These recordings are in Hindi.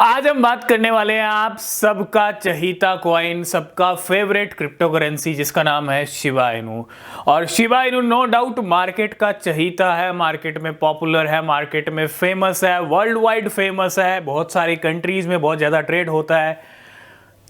आज हम बात करने वाले हैं आप सबका चहीता कॉइन, सबका फेवरेट क्रिप्टो करेंसी जिसका नाम है शिबा इनू। और Shiba Inu no doubt market का चहीता है, मार्केट में पॉपुलर है, मार्केट में फेमस है, वर्ल्ड वाइड फेमस है, बहुत सारी कंट्रीज में बहुत ज़्यादा ट्रेड होता है।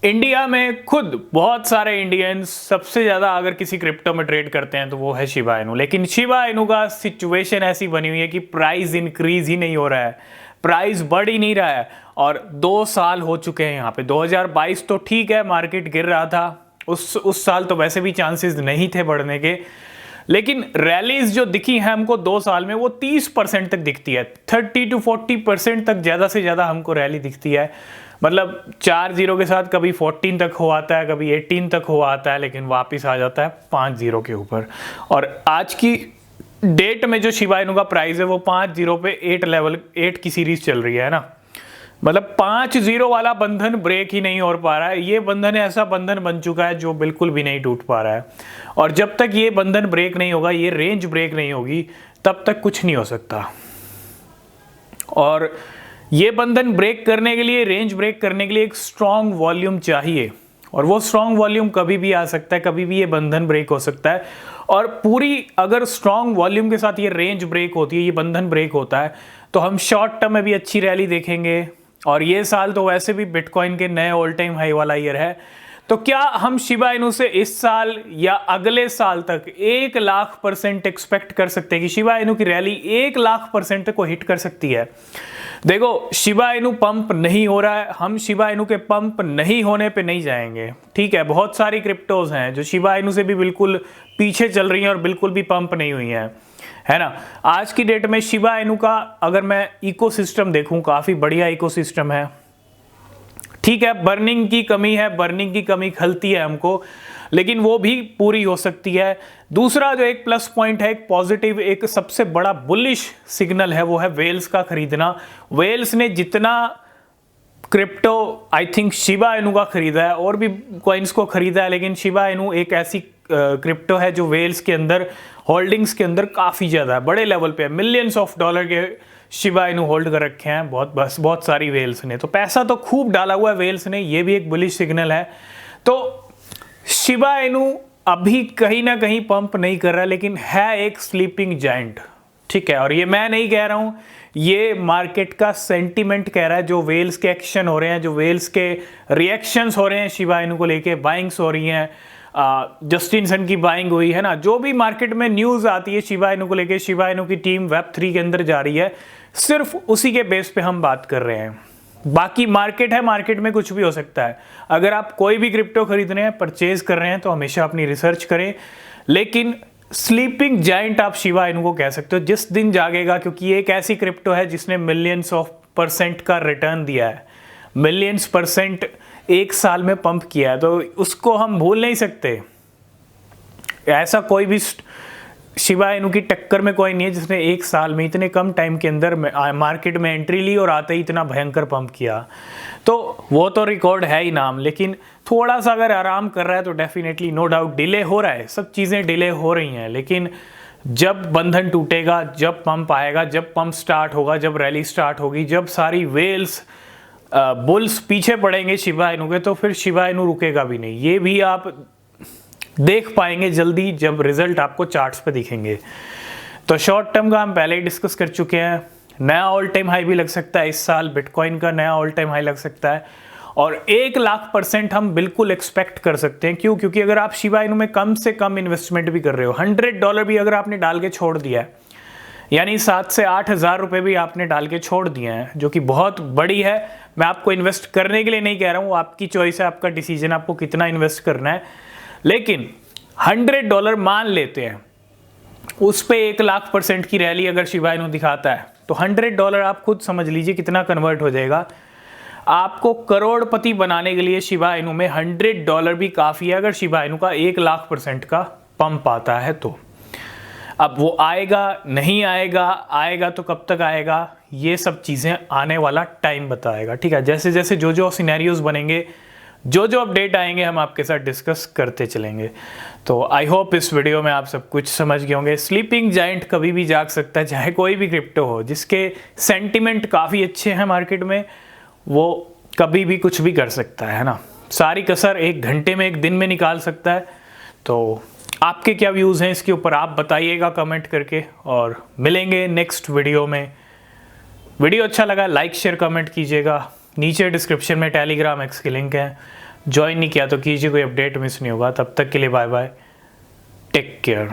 इंडिया में खुद बहुत सारे इंडियंस सबसे ज़्यादा अगर किसी क्रिप्टो में ट्रेड करते हैं तो वो है शिबा इनू। लेकिन शिबा इनू का सिचुएशन ऐसी बनी हुई है कि प्राइस इंक्रीज ही नहीं हो रहा है, प्राइस बढ़ ही नहीं रहा है। और 2 साल हो चुके हैं यहाँ पे। 2022 तो ठीक है, मार्केट गिर रहा था, उस साल तो वैसे भी चांसेस नहीं थे बढ़ने के, लेकिन रैलीज जो दिखी है हमको 2 साल में वो 30% तक दिखती है। 30 to 40% तक ज़्यादा से ज़्यादा हमको रैली दिखती है। मतलब 4 जीरो के साथ कभी 14 तक हो आता है, कभी 18 तक हो आता है, लेकिन वापस आ जाता है 5 जीरो के ऊपर। और आज की डेट में जो शिबा इनू का प्राइस है वो 5 जीरो पे 8 की सीरीज चल रही है ना। मतलब 5 जीरो वाला बंधन ब्रेक ही नहीं हो पा रहा है। ये बंधन ऐसा बंधन बन चुका है जो बिल्कुल भी नहीं टूट पा रहा है। और जब तक ये बंधन ब्रेक नहीं होगा, ये रेंज ब्रेक नहीं होगी, तब तक कुछ नहीं हो सकता। और ये बंधन ब्रेक करने के लिए, रेंज ब्रेक करने के लिए एक स्ट्रॉन्ग वॉल्यूम चाहिए। और वो स्ट्रॉन्ग वॉल्यूम कभी भी आ सकता है, कभी भी ये बंधन ब्रेक हो सकता है। और पूरी अगर स्ट्रॉन्ग वॉल्यूम के साथ ये रेंज ब्रेक होती है, ये बंधन ब्रेक होता है, तो हम शॉर्ट टर्म में भी अच्छी रैली देखेंगे। और ये साल तो वैसे भी बिटकॉइन के नए ऑल टाइम हाई वाला ईयर है। तो क्या हम शिबा इनू से इस साल या अगले साल तक 1,00,000% एक्सपेक्ट कर सकते हैं कि शिबा इनू की रैली 1,00,000% तक को हिट कर सकती है? देखो, शिबा इनू पंप नहीं हो रहा है, हम शिबा इनू के पंप नहीं होने पे नहीं जाएंगे। ठीक है, बहुत सारी क्रिप्टोज हैं जो शिबा इनू से भी बिल्कुल पीछे चल रही हैं और बिल्कुल भी पंप नहीं हुई हैं, है ना। आज की डेट में शिबा इनू का अगर मैं इकोसिस्टम देखूं, काफी बढ़िया इकोसिस्टम है। ठीक है, बर्निंग की कमी है, बर्निंग की कमी खलती है हमको, लेकिन वो भी पूरी हो सकती है। दूसरा जो एक प्लस पॉइंट है, एक पॉजिटिव, एक सबसे बड़ा बुलिश सिग्नल है, वो है वेल्स का खरीदना। वेल्स ने जितना crypto I think Shiba Inu का खरीदा है, और भी कॉइन्स को खरीदा है, लेकिन शिबा इनू एक ऐसी क्रिप्टो है जो वेल्स के अंदर होल्डिंग्स के अंदर काफ़ी ज़्यादा है, बड़े लेवल पे है। मिलियंस ऑफ डॉलर के शिबा इनू होल्ड कर रखे हैं बहुत सारी वेल्स ने। तो पैसा तो खूब डाला हुआ है वेल्स ने, ये भी एक बुलिश सिग्नल है। तो शिबा इनू अभी कहीं ना कहीं पंप नहीं कर रहा है, लेकिन है एक स्लीपिंग जायंट। ठीक है, और ये मैं नहीं कह रहा हूं, ये मार्केट का सेंटीमेंट कह रहा है। जो वेल्स के एक्शन हो रहे हैं, जो वेल्स के रिएक्शंस हो रहे हैं शिबा इनू को लेके, बाइंग्स हो रही हैं, जस्टिन सन की बाइंग हुई है ना, जो भी मार्केट में न्यूज़ आती है शिबा इनू को लेके, शिबा इनू की टीम वेब3 के अंदर जा रही है, सिर्फ उसी के बेस पे हम बात कर रहे हैं। बाकी मार्केट है, मार्केट में कुछ भी हो सकता है। अगर आप कोई भी क्रिप्टो खरीद रहे हैं, परचेज कर रहे हैं, तो हमेशा अपनी रिसर्च करें। लेकिन स्लीपिंग जायंट आप शिबा इनू को कह सकते हो, जिस दिन जागेगा, क्योंकि ये एक ऐसी क्रिप्टो है जिसने मिलियंस ऑफ % का रिटर्न दिया है, मिलियंस % एक साल में पंप किया है, तो उसको हम भूल नहीं सकते। ऐसा कोई भी शिबा इनू की टक्कर में कोई नहीं है जिसने एक साल में इतने कम टाइम के अंदर मार्केट में एंट्री ली और आते ही इतना भयंकर पंप किया। तो वो तो रिकॉर्ड है ही नाम, लेकिन थोड़ा सा अगर आराम कर रहा है तो डेफिनेटली नो डाउट डिले हो रहा है, सब चीज़ें डिले हो रही हैं। लेकिन जब बंधन टूटेगा, जब पंप आएगा, जब पंप स्टार्ट होगा, जब रैली स्टार्ट होगी, जब सारी वेल्स बुल्स पीछे पड़ेंगे शिबा इनू के, तो फिर शिबा इनू रुकेगा भी नहीं। ये भी आप देख पाएंगे जल्दी जब रिजल्ट आपको चार्ट्स पे दिखेंगे। तो शॉर्ट टर्म का हम पहले ही डिस्कस कर चुके हैं। नया ऑल टाइम हाई भी लग सकता है इस साल, बिटकॉइन का नया ऑल टाइम हाई लग सकता है। और 1,00,000% हम बिल्कुल एक्सपेक्ट कर सकते हैं। क्यों? क्योंकि अगर आप शिबा इनू में कम से कम इन्वेस्टमेंट भी कर रहे हो, $100 भी अगर आपने डाल के छोड़ दिया है, यानी 7 से 8 हज़ार रुपये भी आपने डाल के छोड़ दिए हैं, जो कि बहुत बड़ी है। मैं आपको इन्वेस्ट करने के लिए नहीं कह रहा हूँ, आपकी चॉइस है, आपका डिसीजन, आपको कितना इन्वेस्ट करना है। लेकिन $100 मान लेते हैं, उस पे 1,00,000% की रैली अगर शिबा इनू दिखाता है, तो $100 आप खुद समझ लीजिए कितना कन्वर्ट हो जाएगा। आपको करोड़पति बनाने के लिए शिबा इनू में $100 भी काफ़ी है, अगर शिबा इनू का 1,00,000% का पंप आता है तो। अब वो आएगा नहीं आएगा, आएगा तो कब तक आएगा, ये सब चीज़ें आने वाला टाइम बताएगा। ठीक है, जैसे जैसे जो सिनेरियोज बनेंगे, जो अपडेट आएंगे, हम आपके साथ डिस्कस करते चलेंगे। तो आई होप इस वीडियो में आप सब कुछ समझ गए होंगे। स्लीपिंग जायंट कभी भी जाग सकता है, चाहे कोई भी क्रिप्टो हो। जिसके सेंटिमेंट काफ़ी अच्छे हैं मार्केट में, वो कभी भी कुछ भी कर सकता है ना, सारी कसर 1 घंटे में 1 दिन में निकाल सकता है। तो आपके क्या व्यूज़ हैं इसके ऊपर आप बताइएगा कमेंट करके, और मिलेंगे नेक्स्ट वीडियो में। वीडियो अच्छा लगा लाइक शेयर कमेंट कीजिएगा। नीचे डिस्क्रिप्शन में टेलीग्राम एक्स की लिंक है, ज्वाइन नहीं किया तो कीजिए, कोई अपडेट मिस नहीं होगा। तब तक के लिए बाय बाय, टेक केयर।